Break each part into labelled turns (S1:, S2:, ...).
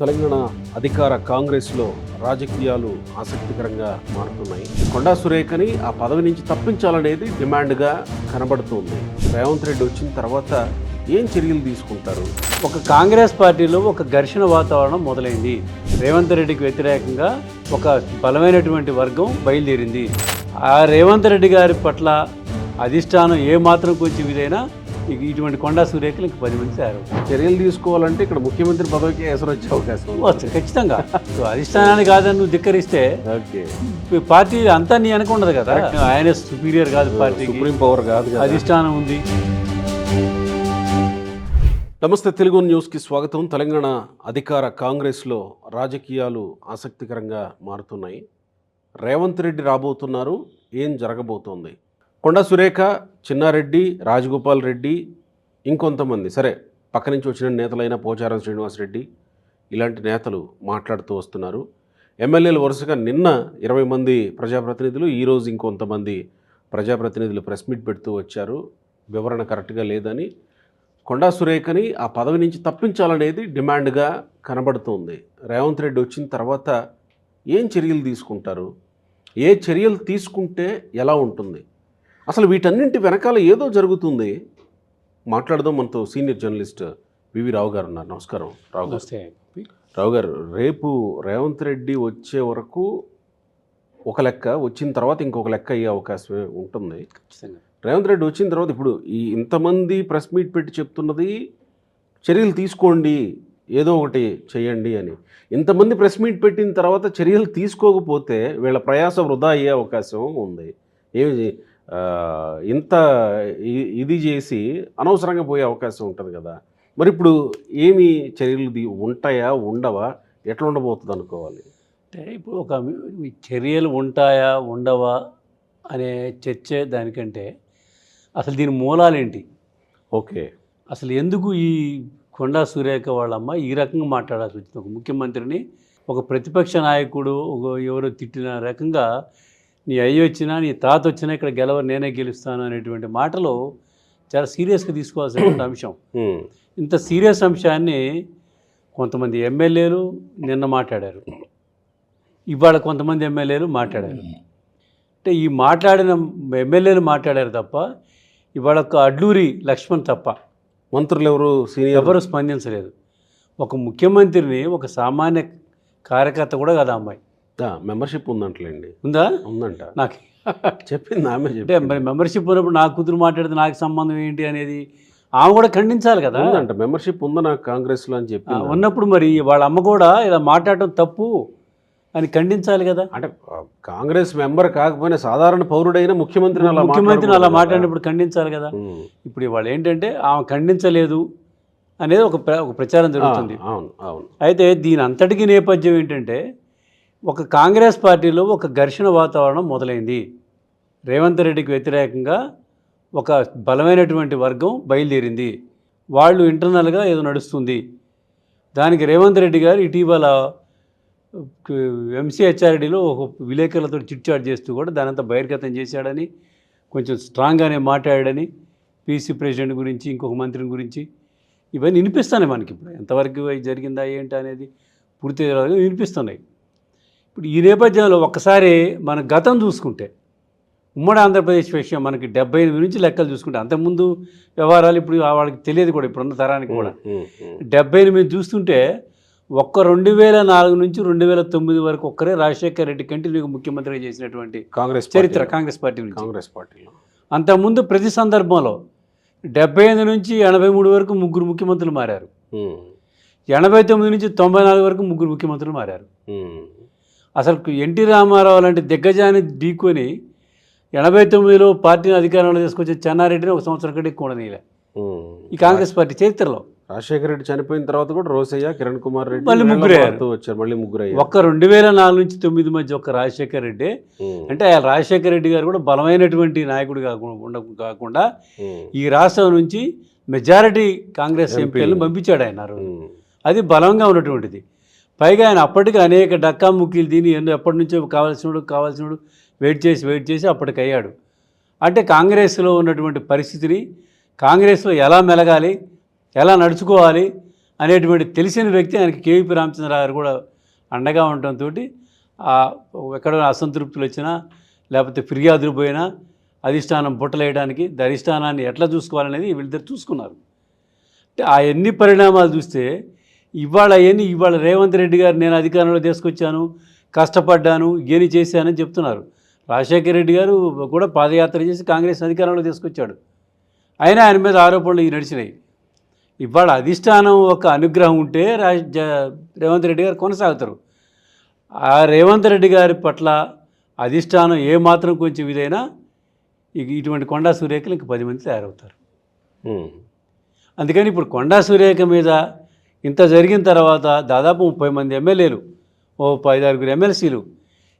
S1: తెలంగాణ అధికార కాంగ్రెస్లో రాజకీయాలు ఆసక్తికరంగా మారుతున్నాయి. కొండా సురేఖని ఆ పదవి నుంచి తప్పించాలనేది డిమాండ్గా కనబడుతుంది. రేవంత్ రెడ్డి వచ్చిన తర్వాత ఏం చర్యలు తీసుకుంటారు?
S2: ఒక కాంగ్రెస్ పార్టీలో ఒక ఘర్షణ వాతావరణం మొదలైంది. రేవంత్ రెడ్డికి వ్యతిరేకంగా ఒక బలమైనటువంటి వర్గం బయలుదేరింది. ఆ రేవంత్ రెడ్డి గారి పట్ల అధిష్టానం ఏమాత్రం కొంచెం ఇదైనా ఇటువంటి కొండా సురేఖలు ఇంక 10 మంది తయారు.
S1: చర్యలు తీసుకోవాలంటే ఇక్కడ ముఖ్యమంత్రి పదవికి ఎసరు వచ్చే అవకాశం
S2: వస్తుంది ఖచ్చితంగా. అధిష్టానాన్ని కాదని నువ్వు ధిక్కరిస్తే పార్టీ అంతా నీ అనుకుండదు కదా. ఆయన సుపీరియర్ కాదు, పార్టీ
S1: సుప్రీం పవర్ కాదు,
S2: అధిష్టానం ఉంది.
S1: నమస్తే, తెలుగు న్యూస్కి స్వాగతం. తెలంగాణ అధికార కాంగ్రెస్లో రాజకీయాలు ఆసక్తికరంగా మారుతున్నాయి. రేవంత్ రెడ్డి రాబోతున్నారు. ఏం జరగబోతోంది? కొండా సురేఖ, చిన్నారెడ్డి, రాజగోపాల్ రెడ్డి, ఇంకొంతమంది సరే పక్క నుంచి వచ్చిన నేతలైన పోచారం శ్రీనివాసరెడ్డి ఇలాంటి నేతలు మాట్లాడుతూ వస్తున్నారు. ఎమ్మెల్యేలు వరుసగా నిన్న 20 మంది ప్రజాప్రతినిధులు, ఈరోజు ఇంకొంతమంది ప్రజాప్రతినిధులు ప్రెస్ మీట్ పెడుతూ వచ్చారు. వివరణ కరెక్ట్గా లేదని, కొండా సురేఖని ఆ పదవి నుంచి తప్పించాలనేది డిమాండ్గా కనబడుతుంది. రేవంత్ రెడ్డి వచ్చిన తర్వాత ఏం చర్యలు తీసుకుంటారు? ఏ చర్యలు తీసుకుంటే ఎలా ఉంటుంది? అసలు వీటన్నింటి వెనకాల ఏదో జరుగుతుంది. మాట్లాడదాం. మనతో సీనియర్ జర్నలిస్ట్ వివి రావు గారు ఉన్నారు. నమస్కారం రావు గారు. రావు గారు, రేపు రేవంత్ రెడ్డి వచ్చే వరకు ఒక లెక్క, వచ్చిన తర్వాత ఇంకొక లెక్క అయ్యే అవకాశమే ఉంటుంది. రేవంత్ రెడ్డి వచ్చిన తర్వాత ఇప్పుడు ఈ ఇంతమంది ప్రెస్ మీట్ పెట్టి చెప్తున్నది చర్యలు తీసుకోండి, ఏదో ఒకటి చేయండి అని. ఇంతమంది ప్రెస్ మీట్ పెట్టిన తర్వాత చర్యలు తీసుకోకపోతే వీళ్ళ ప్రయాస వృధా అయ్యే అవకాశం ఉంది. ఏమి ఇంత ఇది చేసి అనవసరంగా పోయే అవకాశం ఉంటుంది కదా. మరి ఇప్పుడు ఏమి చర్యలు ఉంటాయా, ఉండవా, ఎట్లా ఉండబోతుంది అనుకోవాలి?
S2: అంటే ఇప్పుడు ఒక చర్యలు ఉంటాయా ఉండవా అనే చర్చ దానికంటే అసలు దీని మూలాలేంటి?
S1: ఓకే,
S2: అసలు ఎందుకు ఈ కొండా సురేఖ వాళ్ళమ్మ ఈ రకంగా మాట్లాడాల్సి వచ్చింది? ఒక ముఖ్యమంత్రిని, ఒక ప్రతిపక్ష నాయకుడు ఎవరో తిట్టిన రకంగా నీ అయ్యి వచ్చినా నీ తాత వచ్చినా ఇక్కడ గెలవరు, నేనే గెలుస్తాను అనేటువంటి మాటలు చాలా సీరియస్గా తీసుకోవాల్సినటువంటి అంశం. ఇంత సీరియస్ అంశాన్ని కొంతమంది ఎమ్మెల్యేలు నిన్న మాట్లాడారు, ఇవాళ కొంతమంది ఎమ్మెల్యేలు మాట్లాడారు. అంటే ఈ మాట్లాడిన ఎమ్మెల్యేలు మాట్లాడారు తప్ప ఇవాళ ఒక అడ్లూరి లక్ష్మణ్ తప్ప
S1: మంత్రులు ఎవరు
S2: స్పందించలేదు. ఒక ముఖ్యమంత్రిని, ఒక సామాన్య కార్యకర్త కూడా కదా అమ్మాయి.
S1: మెంబర్షిప్ ఉందంటలేండి.
S2: ఉందా?
S1: ఉందంట.
S2: నాకు
S1: చెప్పింది ఆమె.
S2: అంటే మరి మెంబర్షిప్ ఉన్నప్పుడు నా కూతురు మాట్లాడితే నాకు సంబంధం ఏంటి అనేది ఆమె కూడా ఖండించాలి కదా.
S1: ఉందంట, మెంబర్షిప్ ఉందా నాకు కాంగ్రెస్లో అని చెప్పి
S2: ఉన్నప్పుడు మరి వాళ్ళ అమ్మ కూడా ఇలా మాట్లాడటం తప్పు అని ఖండించాలి కదా.
S1: అంటే కాంగ్రెస్ మెంబర్ కాకపోయినా సాధారణ పౌరుడైన ముఖ్యమంత్రిని అలా
S2: మాట్లాడినప్పుడు ఖండించాలి కదా. ఇప్పుడు వాళ్ళు ఏంటంటే ఆమె ఖండించలేదు అనేది ఒక ప్రచారం జరుగుతుంది. అయితే దీని అంతటికీ నేపథ్యం ఏంటంటే ఒక కాంగ్రెస్ పార్టీలో ఒక ఘర్షణ వాతావరణం మొదలైంది. రేవంత్ రెడ్డికి వ్యతిరేకంగా ఒక బలమైనటువంటి వర్గం బయలుదేరింది. వాళ్ళు ఇంటర్నల్గా ఏదో నడుస్తుంది. దానికి రేవంత్ రెడ్డి గారు ఇటీవల ఎంసీహెచ్ఆర్డీలో ఒక విలేకరులతో చిట్చాట్ చేస్తూ కూడా దానంతా బహిర్గతం చేశాడని, కొంచెం స్ట్రాంగ్గానే మాట్లాడాడని, పీసీ ప్రెసిడెంట్ గురించి, ఇంకొక మంత్రిని గురించి ఇవన్నీ వినిపిస్తున్నాయి మనకి. ఇప్పుడు ఎంతవరకు జరిగిందా ఏంటి అనేది పూర్తిగా వినిపిస్తున్నాయి. ఇప్పుడు ఈ నేపథ్యంలో ఒక్కసారి మన గతం చూసుకుంటే, ఉమ్మడి ఆంధ్రప్రదేశ్ విషయం మనకి 78 నుంచి లెక్కలు చూసుకుంటే, అంతకుముందు వ్యవహారాలు ఇప్పుడు వాళ్ళకి తెలియదు కూడా, ఇప్పుడున్న తరానికి కూడా. 78 చూస్తుంటే ఒక్క 2004 నుంచి 2009 వరకు ఒక్కరే రాజశేఖర్ రెడ్డి కంటిన్యూగా ముఖ్యమంత్రిగా చేసినటువంటి చరిత్ర కాంగ్రెస్ పార్టీలో. అంతకుముందు ప్రతి సందర్భంలో 78 నుంచి 83 వరకు ముగ్గురు ముఖ్యమంత్రులు మారారు. 89 నుంచి 94 వరకు ముగ్గురు ముఖ్యమంత్రులు మారారు. అసలు ఎన్టీ రామారావు లాంటి దిగ్గజాన్ని ఢీకొని 89లో పార్టీని అధికారంలో తీసుకొచ్చి చెన్నారెడ్డిని ఒక సంవత్సరం కంటే కూడా నీలే ఈ కాంగ్రెస్ పార్టీ చరిత్రలో.
S1: రాజశేఖర రెడ్డి చనిపోయిన తర్వాత కూడా రోసయ్య, కిరణ్ కుమార్ రెడ్డి
S2: మళ్ళీ ముగ్గురు
S1: అయ్యారు.
S2: ఒక్క 2004 నుంచి 2009 మధ్య ఒక్క రాజశేఖర రెడ్డి. అంటే రాజశేఖర రెడ్డి గారు కూడా బలమైనటువంటి నాయకుడు కాకుండా ఈ రాష్ట్రం నుంచి మెజారిటీ కాంగ్రెస్ ఎంపీలను పంపించాడు ఆయన. అది బలంగా ఉన్నటువంటిది. పైగా ఆయన అప్పటికి అనేక డక్కా ముక్కీలు దీని ఎప్పటి నుంచో కావాల్సినడు వెయిట్ చేసి అప్పటికయ్యాడు. అంటే కాంగ్రెస్లో ఉన్నటువంటి పరిస్థితిని, కాంగ్రెస్లో ఎలా మెలగాలి, ఎలా నడుచుకోవాలి అనేటువంటి తెలిసిన వ్యక్తి ఆయనకి కేవీపీ రామచంద్ర గారు కూడా అండగా ఉండటంతో ఎక్కడ అసంతృప్తులు వచ్చినా లేకపోతే ఫిర్యాదులు పోయినా అధిష్టానం బుట్టలేయడానికి అధిష్టానాన్ని ఎట్లా చూసుకోవాలనేది వీళ్ళిద్దరు చూసుకున్నారు. అంటే ఆ ఎన్ని పరిణామాలు చూస్తే ఇవాళ రేవంత్ రెడ్డి గారు నేను అధికారంలో తీసుకొచ్చాను, కష్టపడ్డాను, ఏని చేశానని చెప్తున్నారు. రాజశేఖర రెడ్డి గారు కూడా పాదయాత్ర చేసి కాంగ్రెస్ అధికారంలో తీసుకొచ్చాడు. అయినా ఆయన మీద ఆరోపణలు నడిచినాయి. ఇవాళ అధిష్టానం ఒక అనుగ్రహం ఉంటే రేవంత్ రెడ్డి గారు కొనసాగుతారు. ఆ రేవంత్ రెడ్డి గారి పట్ల అధిష్టానం ఏమాత్రం కొంచెం ఇదైనా ఇటువంటి కొండా సురేఖలు ఇంక 10 మంది తయారవుతారు. అందుకని ఇప్పుడు కొండా సురేఖ మీద ఇంత జరిగిన తర్వాత దాదాపు 30 మంది ఎమ్మెల్యేలు, 5-6 ఎమ్మెల్సీలు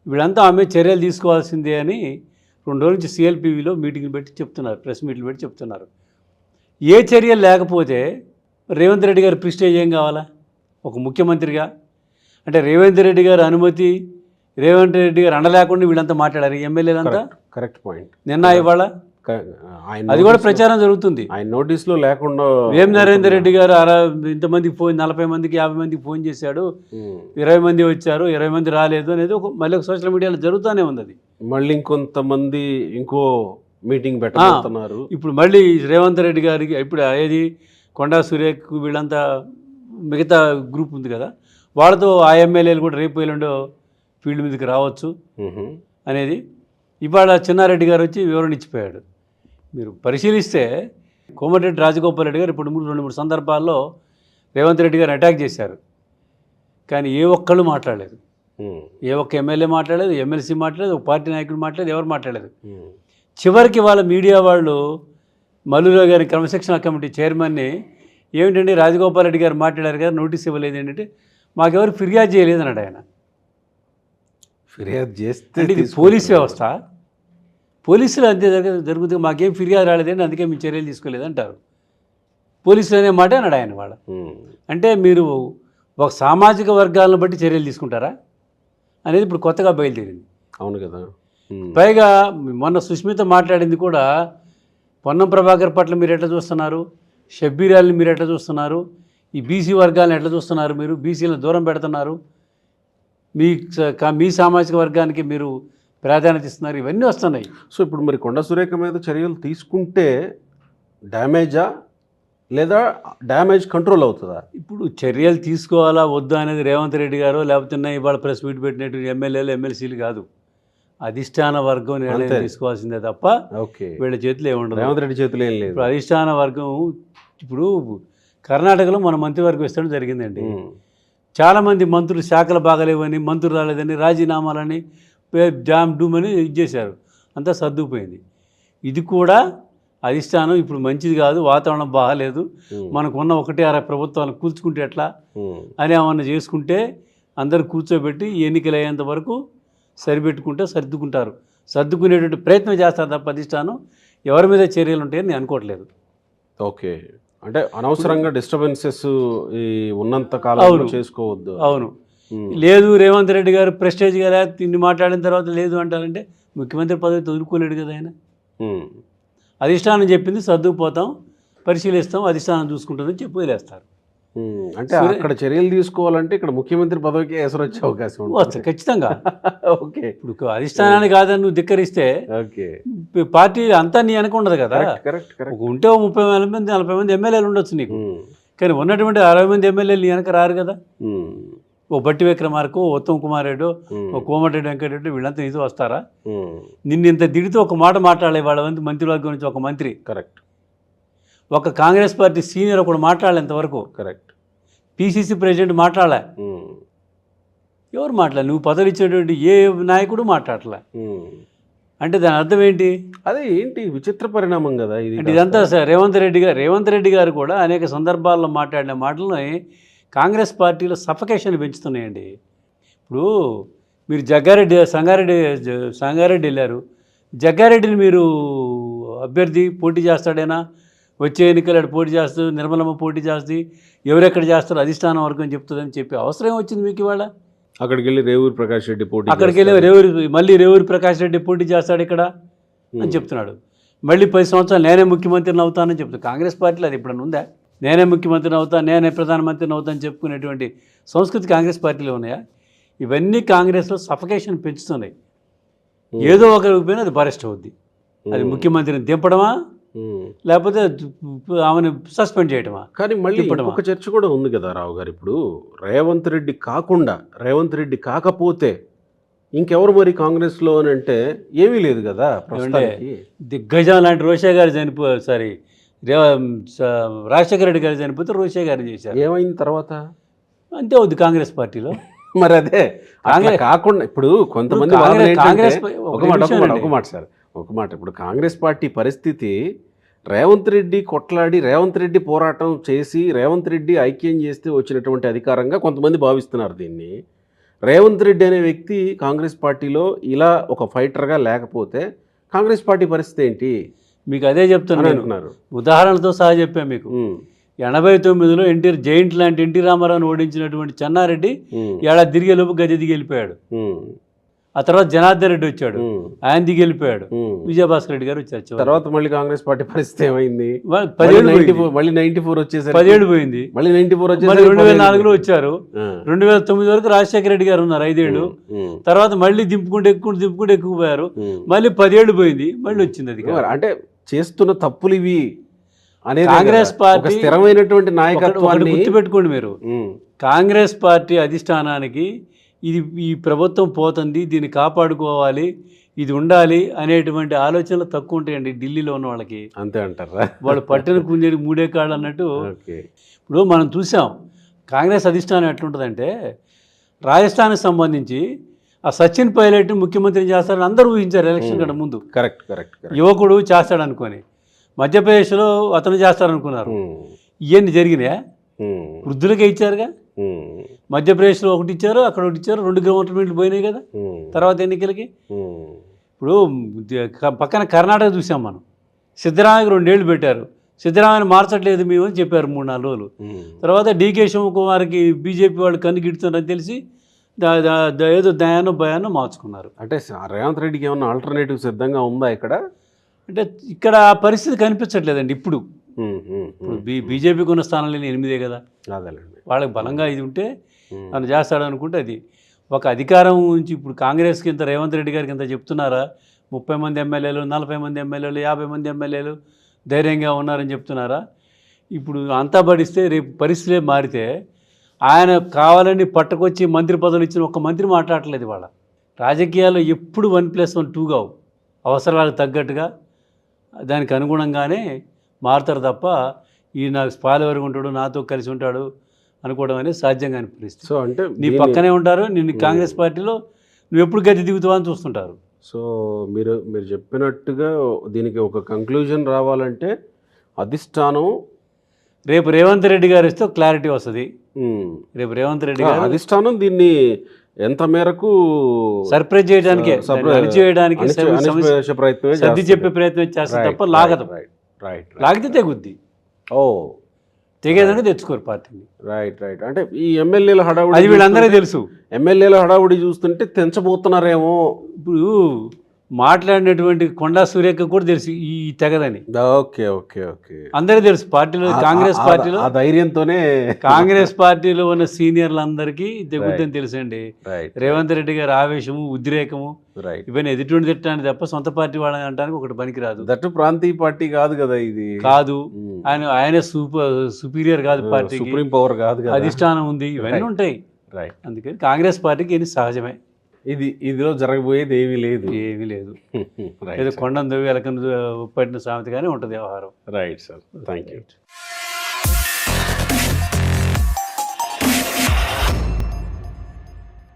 S2: వీళ్ళంతా ఆమె చర్యలు తీసుకోవాల్సిందే అని 2 రోజుల నుంచి సిఎల్పివిలో మీటింగ్లు పెట్టి చెప్తున్నారు, ప్రెస్ మీట్లు పెట్టి చెప్తున్నారు. ఏ చర్యలు లేకపోతే రేవంత్ రెడ్డి గారి ప్రిస్టేజ్ ఏం కావాలా ఒక ముఖ్యమంత్రిగా? అంటే రేవంత్ రెడ్డి గారి అనుమతి, రేవంత్ రెడ్డి గారు అండలేకుండా వీళ్ళంతా మాట్లాడారు ఎమ్మెల్యేలంతా.
S1: Correct point.
S2: నిన్న ఇవాళ అది కూడా ప్రచారం జరుగుతుంది.
S1: ఆయన నోటీసులో లేకుండా
S2: వేం నరేందర్ రెడ్డి గారు ఇంతమందికి ఫోన్ 40 మందికి 50 మందికి ఫోన్ చేశాడు, 20 మంది వచ్చారు, 20 మంది రాలేదు అనేది మళ్ళీ ఒక సోషల్ మీడియాలో జరుగుతూనే ఉంది. అది
S1: మళ్ళీ ఇంకొంతమంది ఇంకో మీటింగ్ పెట్టబోతున్నారు.
S2: ఇప్పుడు మళ్ళీ రేవంత్ రెడ్డి గారికి ఇప్పుడు ఏది కొండా సురేఖ్ వీళ్ళంతా మిగతా గ్రూప్ ఉంది కదా, వాళ్ళతో ఆ ఎమ్మెల్యేలు కూడా రేపు ఎల్లుండో ఫీల్డ్ మీదకి రావచ్చు అనేది ఇవాళ చిన్నారెడ్డి గారు వచ్చి వివరణ ఇచ్చిపోయాడు. మీరు పరిశీలిస్తే కోమటిరెడ్డి రాజగోపాల్ రెడ్డి గారు ఇప్పుడు 2-3 సందర్భాల్లో రేవంత్ రెడ్డి గారు అటాక్ చేశారు, కానీ ఏ ఒక్కళ్ళు మాట్లాడలేదు. ఏ ఒక్క ఎమ్మెల్యే మాట్లాడలేదు, ఎమ్మెల్సీ మాట్లాడలేదు, ఒక పార్టీ నాయకుడు మాట్లాడలేదు, ఎవరు మాట్లాడలేదు. చివరికి వాళ్ళ మీడియా వాళ్ళు మల్లురావు గారి క్రమశిక్షణ కమిటీ చైర్మన్ని ఏమిటండి రాజగోపాల్ రెడ్డి గారు మాట్లాడారు కదా, నోటీస్ ఇవ్వలేదు ఏంటంటే మాకెవరు ఫిర్యాదు చేయలేదు అన్నాడు ఆయన.
S1: ఫిర్యాదు చేస్తే
S2: ఇది పోలీస్ వ్యవస్థ, పోలీసులు అంతే జరుగుతుంది, మాకేం ఫిర్యాదు రాలేదండి అందుకే మేము చర్యలు తీసుకోలేదు అంటారు. పోలీసులు అనే మాట అన్నాడు ఆయన. వాళ్ళ అంటే మీరు ఒక సామాజిక వర్గాలను బట్టి చర్యలు తీసుకుంటారా అనేది ఇప్పుడు కొత్తగా బయలుదేరింది.
S1: అవును కదా.
S2: పైగా మొన్న సుష్మిత మాట్లాడింది కూడా, పొన్నం ప్రభాకర్ పట్ల మీరు ఎట్లా చూస్తున్నారు, షబ్బీరాల్ని మీరు ఎట్లా చూస్తున్నారు, ఈ బీసీ వర్గాలను ఎట్లా చూస్తున్నారు, మీరు బీసీలను దూరం పెడుతున్నారు, మీ సామాజిక వర్గానికి మీరు ప్రాధాన్యత ఇస్తున్నారు, ఇవన్నీ వస్తున్నాయి.
S1: సో ఇప్పుడు మరి కొండా సురేఖ మీద చర్యలు తీసుకుంటే డ్యామేజా లేదా డ్యామేజ్ కంట్రోల్ అవుతుందా?
S2: ఇప్పుడు చర్యలు తీసుకోవాలా వద్దా అనేది రేవంత్ రెడ్డి గారు లేకపోతే ఇవాళ ప్రెస్ మీట్ పెట్టినట్టు ఎమ్మెల్యేలు ఎమ్మెల్సీలు కాదు, అధిష్టాన వర్గం నిర్ణయం తీసుకోవాల్సిందే తప్ప వీళ్ళ చేతిలో ఏముండదు,
S1: రేవంత్ రెడ్డి చేతిలో ఏం లేదు.
S2: ఇప్పుడు అధిష్టాన వర్గం ఇప్పుడు కర్ణాటకలో మన మంత్రివర్గం ఇస్తడం జరిగిందండి. చాలామంది మంత్రులు శాఖలు బాగలేవని, మంత్రులు రాలేదని, రాజీనామాలని, డ్యామ్ డూమ్ అని ఇచ్చేశారు, అంతా సర్దుకుపోయింది. ఇది కూడా అధిష్టానం ఇప్పుడు మంచిది కాదు, వాతావరణం బాగాలేదు, మనకున్న 1-6 ప్రభుత్వాలను కూల్చుకుంటే ఎట్లా అని ఏమన్నా చేసుకుంటే అందరూ కూర్చోబెట్టి ఎన్నికలు అయ్యేంత వరకు సరిపెట్టుకుంటే సర్దుకునేటువంటి ప్రయత్నం చేస్తారు తప్ప అధిష్టానం ఎవరి మీద చర్యలు ఉంటాయని నేను అనుకోవట్లేదు.
S1: ఓకే, అంటే అనవసరంగా డిస్టర్బెన్సెస్ ఈ ఉన్నంత కాలంలో చేసుకోవద్దు.
S2: అవును, లేదు రేవంత్ రెడ్డి గారు ప్రెస్టేజ్గా ఇన్ని మాట్లాడిన తర్వాత లేదు అంటారంటే ముఖ్యమంత్రి పదవి వదులుకోలేడు కదా ఆయన. అధిష్టానం చెప్పింది సర్దుకుపోతాం, పరిశీలిస్తాం, అధిష్టానం చూసుకుంటుందని చెప్పి వదిలేస్తారు.
S1: అంటే అక్కడ చర్యలు తీసుకోవాలంటే ఇక్కడ ముఖ్యమంత్రి పదవికి ఎసరు వచ్చే అవకాశం
S2: వస్తుంది ఖచ్చితంగా.
S1: ఓకే,
S2: ఇప్పుడు అధిష్టానాన్ని కాదని నువ్వు ధిక్కరిస్తే పార్టీ అంతా నీ అనుకుండదు కదా. ఉంటే 30 మంది 40 మంది ఎమ్మెల్యేలు ఉండొచ్చు నీకు, కానీ ఉన్నటువంటి 60 మంది ఎమ్మెల్యేలు నీ వెనక రారు కదా. ఓ బట్టి విక్రమార్కో, ఉత్తమ్ కుమార్ రెడ్డి, ఓ కోమటిరెడ్డి వెంకటరెడ్డి వీళ్ళంతా నీతో వస్తారా? నిన్ను ఇంత దిడితో ఒక మాట మాట్లాడే వాళ్ళ మంత్రివర్గం నుంచి ఒక మంత్రి, కరెక్ట్, ఒక కాంగ్రెస్ పార్టీ సీనియర్ ఒకడు మాట్లాడలే ఇంతవరకు, కరెక్ట్, పిసిసి ప్రెసిడెంట్ మాట్లాడలే, ఎవరు మాట్లాడాలి? నువ్వు పదవి ఇచ్చేటువంటి ఏ నాయకుడు మాట్లాడలే. అంటే దాని అర్థం ఏంటి?
S1: అదే ఏంటి విచిత్ర పరిణామం కదా ఇది.
S2: అంటే ఇదంతా రేవంత్ రెడ్డి గారు కూడా అనేక సందర్భాల్లో మాట్లాడిన మాటలని కాంగ్రెస్ పార్టీలో సఫకేషన్ పెంచుతున్నాయండి. ఇప్పుడు మీరు సంగారెడ్డి వెళ్ళారు, జగ్గారెడ్డిని మీరు అభ్యర్థి పోటీ చేస్తాడేనా, వచ్చే ఎన్నికలు పోటీ చేస్తూ, నిర్మలమ్మ పోటీ చేస్తుంది, ఎవరెక్కడ చేస్తారో అధిష్టానం వర్గం చెప్తుందని చెప్పి అవసరం వచ్చింది మీకు ఇవాళ?
S1: అక్కడికి వెళ్ళి రేవూరి ప్రకాష్ రెడ్డి పోటీ,
S2: అక్కడికి వెళ్ళి రేవూరి ప్రకాష్ రెడ్డి పోటీ చేస్తాడు ఇక్కడ అని చెప్తున్నాడు. మళ్ళీ 10 సంవత్సరాలు నేనే ముఖ్యమంత్రిని అవుతానని చెప్తాను. కాంగ్రెస్ పార్టీలో అది ఎప్పుడన్నా ఉందా? నేనే ముఖ్యమంత్రిని అవుతా, నేనే ప్రధానమంత్రిని అవుతా అని చెప్పుకునేటువంటి సంస్కృతి కాంగ్రెస్ పార్టీలో ఉన్నాయా? ఇవన్నీ కాంగ్రెస్లో సఫకేషన్ పెంచుతున్నాయి. ఏదో ఒక రూపేణ అది బరెస్ట్ అవుద్ది. అది ముఖ్యమంత్రిని దింపడమా లేకపోతే ఆమెను సస్పెండ్ చేయటమా?
S1: కానీ మళ్ళీ ఇంకొక చర్చ కూడా ఉంది కదా రావు గారు. ఇప్పుడు రేవంత్ రెడ్డి కాకుండా, రేవంత్ రెడ్డి కాకపోతే ఇంకెవరు మరి కాంగ్రెస్లో అని అంటే ఏమీ లేదు కదా ప్రస్తుతానికి.
S2: దిగ్గజం లాంటి రోషే గారు రాజశేఖర రెడ్డి గారు చనిపోతే రోషే గారు చేశారు.
S1: ఏమైంది తర్వాత?
S2: అంతే అవుద్ది కాంగ్రెస్ పార్టీలో.
S1: మరి అదే కాకుండా ఇప్పుడు కొంతమంది
S2: కాంగ్రెస్
S1: ఒక మాట ఇప్పుడు కాంగ్రెస్ పార్టీ పరిస్థితి, రేవంత్ రెడ్డి కొట్లాడి, రేవంత్ రెడ్డి పోరాటం చేసి, రేవంత్ రెడ్డి ఐక్యం చేస్తే వచ్చినటువంటి అధికారంగా కొంతమంది భావిస్తున్నారు దీన్ని. రేవంత్ రెడ్డి అనే వ్యక్తి కాంగ్రెస్ పార్టీలో ఇలా ఒక ఫైటర్గా లేకపోతే కాంగ్రెస్ పార్టీ పరిస్థితి ఏంటి?
S2: మీకు అదే చెప్తున్నారు, ఉదాహరణలతో సహా చెప్పాను మీకు. 89లో జైంట్ లాంటి ఎన్టీ రామారావుని ఓడించినటువంటి చెన్నారెడ్డి ఏడాది తిరిగేలోపు గది దిగి వెళ్ళిపోయాడు. ఆ తర్వాత జనార్దన్ రెడ్డి వచ్చాడు, ఆయన దిగి వెళ్ళిపోయాడు. విజయభాస్కర్ రెడ్డి గారు వచ్చారు.
S1: తర్వాత మళ్ళీ కాంగ్రెస్ పార్టీ పరిస్థితి ఏమైంది?
S2: 10
S1: ఏళ్ళు
S2: పోయింది.
S1: మళ్ళీ 94 వచ్చేసి
S2: 2004లో వచ్చారు. 2009 వరకు రాజశేఖర రెడ్డి గారు ఉన్నారు 5 ఏళ్ళు. తర్వాత మళ్ళీ దింపుకుంటూ ఎక్కుపోయారు. మళ్ళీ 10 ఏళ్ళు పోయింది, మళ్ళీ వచ్చింది అది.
S1: అంటే చేస్తున్న తప్పులు ఇవి అనేది
S2: కాంగ్రెస్ పార్టీ
S1: స్థిరమైనటువంటి నాయకత్వాన్ని
S2: గుర్తుపెట్టుకోండి మీరు. కాంగ్రెస్ పార్టీ అధిష్టానానికి ఈ ప్రభుత్వం పోతుంది, దీన్ని కాపాడుకోవాలి, ఇది ఉండాలి అనేటువంటి ఆలోచనలు తక్కువ ఉంటాయండి ఢిల్లీలో ఉన్న వాళ్ళకి.
S1: అంతే అంటారా?
S2: వాళ్ళు పట్టిన కుందేడు 3 కాళ్ళు అన్నట్టు. ఇప్పుడు మనం చూసాం కాంగ్రెస్ అధిష్టానం ఎట్లుంటుందంటే, రాజస్థాన్కి సంబంధించి ఆ సచిన్ పైలట్ ముఖ్యమంత్రిని చేస్తారని అందరూ ఊహించారు ఎలక్షన్ కంటే ముందు.
S1: కరెక్ట్.
S2: యువకుడు చేస్తాడనుకొని. మధ్యప్రదేశ్లో అతను చేస్తారనుకున్నారు. ఇవన్నీ జరిగినాయా? వృద్ధులకే ఇచ్చారుగా. మధ్యప్రదేశ్లో ఒకటి ఇచ్చారు, అక్కడ ఒకటి ఇచ్చారు, 2 గవర్నమెంట్లు పోయినాయి కదా తర్వాత ఎన్నికలకి. ఇప్పుడు పక్కన కర్ణాటక చూసాం మనం. సిద్ధరామయ్యకి 2 ఏళ్ళు పెట్టారు. సిద్ధరామయ్యని మార్చట్లేదు మేము అని చెప్పారు 3-4 రోజులు. తర్వాత డీకే శివకుమార్కి బీజేపీ వాళ్ళు కన్ను గిడుతున్నారని తెలిసి ఏదో దయానో భయానో మార్చుకున్నారు.
S1: అంటే రేవంత్ రెడ్డికి ఏమన్నా ఆల్టర్నేటివ్ సిద్ధంగా ఉందా ఇక్కడ?
S2: అంటే ఇక్కడ ఆ పరిస్థితి కనిపించట్లేదండి ఇప్పుడు. బీజేపీకి ఉన్న స్థానాలు 8 కదా. వాళ్ళకి బలంగా ఇది ఉంటే తను చేస్తాడు అనుకుంటే అది ఒక అధికారం నుంచి. ఇప్పుడు కాంగ్రెస్కి ఇంత రేవంత్ రెడ్డి గారికి ఇంత చెప్తున్నారా? 30 మంది ఎమ్మెల్యేలు, 40 మంది ఎమ్మెల్యేలు, 50 మంది ఎమ్మెల్యేలు ధైర్యంగా ఉన్నారని చెప్తున్నారా? ఇప్పుడు అంతా పడిస్తే రేపు పరిస్థితులే మారితే ఆయన కావాలని పట్టుకొచ్చి మంత్రి పదవులు ఇచ్చిన ఒక్క మంత్రి మాట్లాడట్లేదు. వాళ్ళ రాజకీయాల్లో ఎప్పుడు 1+1 2 కావు. అవసరాలకు తగ్గట్టుగా దానికి అనుగుణంగానే మారుతారు తప్ప ఈ నాకు స్పాయిలర్గా ఉంటాడు, నాతో కలిసి ఉంటాడు అనుకోవడం అనేది సాధ్యంగా అనిపిస్తుంది.
S1: సో అంటే
S2: నీ పక్కనే ఉంటారు, నిన్ను కాంగ్రెస్ పార్టీలో నువ్వు ఎప్పుడు గది దిగుతావా అని చూస్తుంటారు.
S1: సో మీరు చెప్పినట్టుగా దీనికి ఒక కంక్లూజన్ రావాలంటే అధిష్టానం
S2: రేపు రేవంత్ రెడ్డి గారు ఇస్తే క్లారిటీ వస్తుంది. రేపు రేవంత్ రెడ్డి గారు
S1: అధిష్టానం దీన్ని ఎంత మేరకు
S2: సర్ప్రైజ్ చేయడానికి, సర్ది చెప్పే ప్రయత్నం చేస్తే తప్ప లాగదు. లాగితే తెగుద్ది. తెగేదాన్ని తెచ్చుకోరు పార్టీని.
S1: రైట్. అంటే ఈ ఎమ్మెల్యేల హడావుడి,
S2: అది వీళ్ళందరూ తెలుసు.
S1: ఎమ్మెల్యేల హడావుడి చూస్తుంటే తెంచబోతున్నారేమో.
S2: ఇప్పుడు మాట్లాడినటువంటి కొండా సురేఖ కూడా తెలుసు ఈ తెగదని.
S1: ఓకే.
S2: అందరూ తెలుసు పార్టీలో, కాంగ్రెస్ పార్టీలో.
S1: ఆ ధైర్యంతోనే
S2: కాంగ్రెస్ పార్టీలో ఉన్న సీనియర్లందరికీ తెగుద్దని తెలుసండి. రేవంత్ రెడ్డి గారి ఆవేశము, ఉద్రేకము ఇవన్నీ ఎదుటి తిట్టడానికి తప్ప సొంత పార్టీ వాళ్ళని అనడానికి ఒకటి పనికిరాదు.
S1: దట్టు ప్రాంతీయ పార్టీ కాదు కదా ఇది.
S2: కాదు, ఆయనే సుపీరియర్ కాదు, పార్టీ
S1: సుప్రీం పవర్ కాదు,
S2: అధిష్టానం ఉంది, ఇవన్నీ ఉంటాయి. అందుకని కాంగ్రెస్ పార్టీకి ఇది సహజమే.
S1: ఇదిలో జరగబోయేది ఏమీ లేదు.
S2: ఏదో కొండను దవ్వి ఎలకను పట్టిన సామెతగానే ఉంటుంది వ్యవహారం.
S1: Right sir, thank you.